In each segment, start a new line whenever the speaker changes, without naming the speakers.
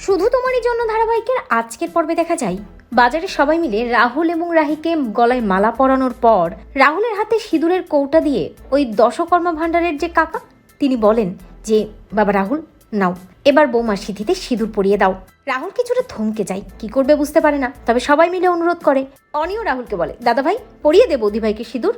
শুধু তোমারই জন্য ধারাবাহিকের আজকের পর্বে দেখা যায় বাজারে সবাই মিলে রাহুল এবং রাহিকে গলায় মালা পরানোর পর রাহুলের হাতে সিঁদুরের কৌটা দিয়ে ওই দশকর্মা ভাণ্ডারের যে কাকা তিনি বলেন যে বাবা রাহুল নাও এবার বৌমার সিঁথিতে সিঁদুর পরিয়ে দাও। রাহুল কিছুটা থমকে যায়, কি করবে বুঝতে পারে না, তবে সবাই মিলে অনুরোধ করে। অনিও রাহুলকে বলে দাদা ভাই পরিয়ে দে বৌদি ভাইকে সিঁদুর।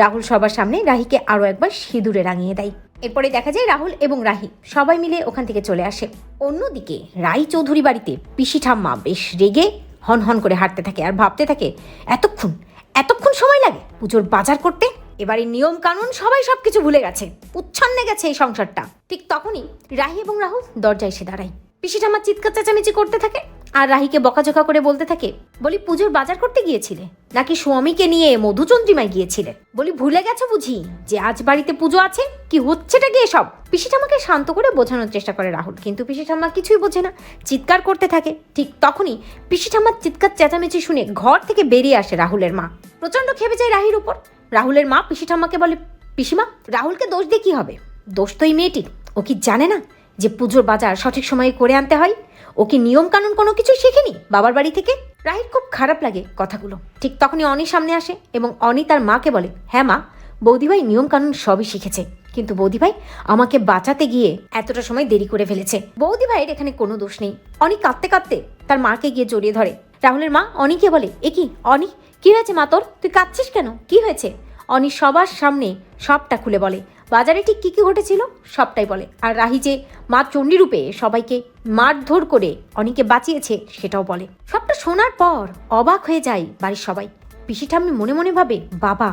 রাহুল সবার সামনে রাহিকে আরো একবার সিঁদুরে রাঙিয়ে দেয়। এরপরে দেখা যায় রাহুল এবং রাহি সবাই মিলে ওখান থেকে চলে আসে। অন্যদিকে রাই চৌধুরী বাড়িতে পিসি ঠাম্মা বেশ রেগে হন হন করে হাঁটতে থাকে আর ভাবতে থাকে এতক্ষণ সময় লাগে পুজোর বাজার করতে। এবারে নিয়ম কানুন সবাই সবকিছু ভুলে গেছে, উচ্ছন্নে গেছে এই সংসারটা। ঠিক তখনই রাহি এবং রাহুল দরজায় এসে দাঁড়ায়। পিসি ঠাম্মা চিৎকার চেঁচামেচি করতে থাকে আর রাহিকে বকাঝকা করে বলতে থাকে, বলি পুজোর বাজার করতে গিয়েছিলে নাকি স্বামীকে নিয়ে মধুচন্দ্রিমায় গিয়েছিলে? বলি ভুলে গেছো বুঝি যে আজ বাড়িতে পুজো আছে? কি হচ্ছেটা কি এসব? পিসি ঠাম্মাকে শান্ত করে বোঝানোর চেষ্টা করে রাহুল, কিন্তু পিসি ঠাম্মা কিছুই বোঝে না, চিৎকার করতে থাকে। ঠিক তখনই পিসি ঠাম্মার চিৎকার চেঁচামেচি শুনে ঘর থেকে বেরিয়ে আসে রাহুলের মা। প্রচন্ড খেপে যায় রাহির উপর। রাহুলের মা পিসি ঠাম্মাকে বলে, পিসিমা রাহুলকে দোষ দিয়ে কি হবে? দোষ তো এই মেয়েটির। ও কি জানে না যে পুজোর বাজার সঠিক সময়ে করে আনতে হয়? ও কি নিয়ম কানুন কোনো কিছু শেখেনি বাবার বাড়ি থেকে? রাহির খুব খারাপ লাগে কথাগুলো। ঠিক তখনই অনি সামনে আসে এবং অনি তার মাকে বলে, হ্যাঁ মা, বৌদিভাই নিয়ম কানুন সবই শিখেছে, কিন্তু বৌদিভাই আমাকে বাঁচাতে গিয়ে এতটা সময় দেরি করে ফেলেছে। বৌদিভাইয়ের এখানে কোনো দোষ নেই। অনি কাঁদতে কাঁদতে তার মাকে গিয়ে জড়িয়ে ধরে। রাহুলের মা অনিকে বলে, এ কি অনি, কি হয়েছে মা তোর? তুই কাঁদছিস কেন? কি হয়েছে? অনি সবার সামনে সবটা খুলে বলে, বাজারে ঠিক কি কি ঘটেছিল সবটাই বলে। আর রাহি যে মা চণ্ডীরূপে সবাইকে মারধর করে অনিকে বাঁচিয়েছে সেটাও বলে। সবটা শোনার পর অবাক হয়ে যায় বাড়ির সবাই। পিসি ঠাম্মি মনে মনে ভাবে, বাবা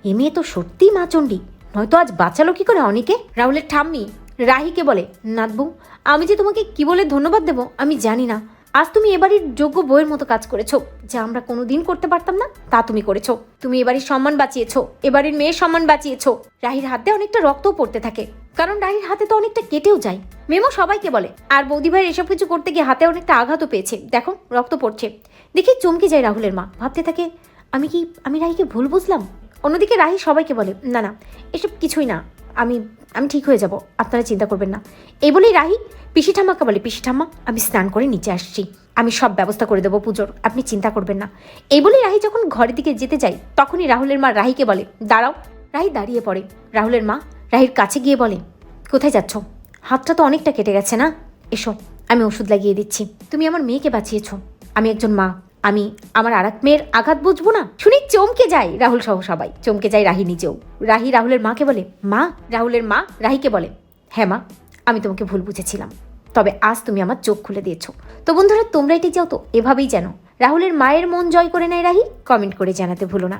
এ মেয়ে তো সত্যিই মা চণ্ডী, নয়তো আজ বাঁচালো কি করে অনিকে? রাহুলের ঠাম্মি রাহিকে বলে, নাতবু আমি যে তোমাকে কি বলে ধন্যবাদ দেব আমি জানি না। আজ তুমি এবাড়ির যোগ্য বউয়ের মতো কাজ করেছো, যা আমরা কোনোদিন করতে পারতাম না তা তুমি করেছো। তুমি এবাড়ির সম্মান বাঁচিয়েছো, এবাড়ির মেয়ের সম্মান বাঁচিয়েছো। রাহির হাতে অনেকটা রক্তও পড়তে থাকে, কারণ রাহির হাতে তো অনেকটা কেটেও যায়। মেমো সবাইকে বলে, আর বৌদিভাইয়ের এসব কিছু করতে গিয়ে হাতে অনেকটা আঘাতও পেয়েছে, দেখো রক্ত পড়ছে। দেখি চমকে যায় রাহুলের মা, ভাবতে থাকে আমি রাহিকে ভুল বুঝলাম। অন্যদিকে রাহি সবাইকে বলে, না না এসব কিছুই না, আমি ঠিক হয়ে যাব, আপনারা চিন্তা করবেন না। এই বলেই রাহি পিসি ঠাম্মাকে বলে, পিসি ঠাম্মা আমি স্নান করে নিচে আসছি, আমি সব ব্যবস্থা করে দেবো পুজোর, আপনি চিন্তা করবেন না। এই বলেই রাহি যখন ঘরের দিকে যেতে যায় তখনই রাহুলের মা রাহিকে বলে, দাঁড়াও। রাহি দাঁড়িয়ে পড়ে। রাহুলের মা রাহির কাছে গিয়ে বলে, কোথায় যাচ্ছ? হাতটা তো অনেকটা কেটে গেছে না? এসো আমি ওষুধ লাগিয়ে দিচ্ছি। তুমি আমার মেয়েকে বাঁচিয়েছো, আমি একজন মা, আমি আমার আর এক মেয়ের আঘাত বুঝবো না? শুনি চমকে যায় রাহুল সহ সবাই, চমকে যায় রাহি নিজেও। রাহি রাহুলের মাকে বলে, মা। রাহুলের মা রাহিকে বলে, হ্যাঁ মা, আমি তোমাকে ভুল বুঝেছিলাম, তবে আজ তুমি আমার চোখ খুলে দিয়েছো। তো বন্ধুরা তোমরা এটি চাও তো এভাবেই যেন রাহুলের মায়ের মন জয় করে নেয় রাহি? কমেন্ট করে জানাতে ভুলো না।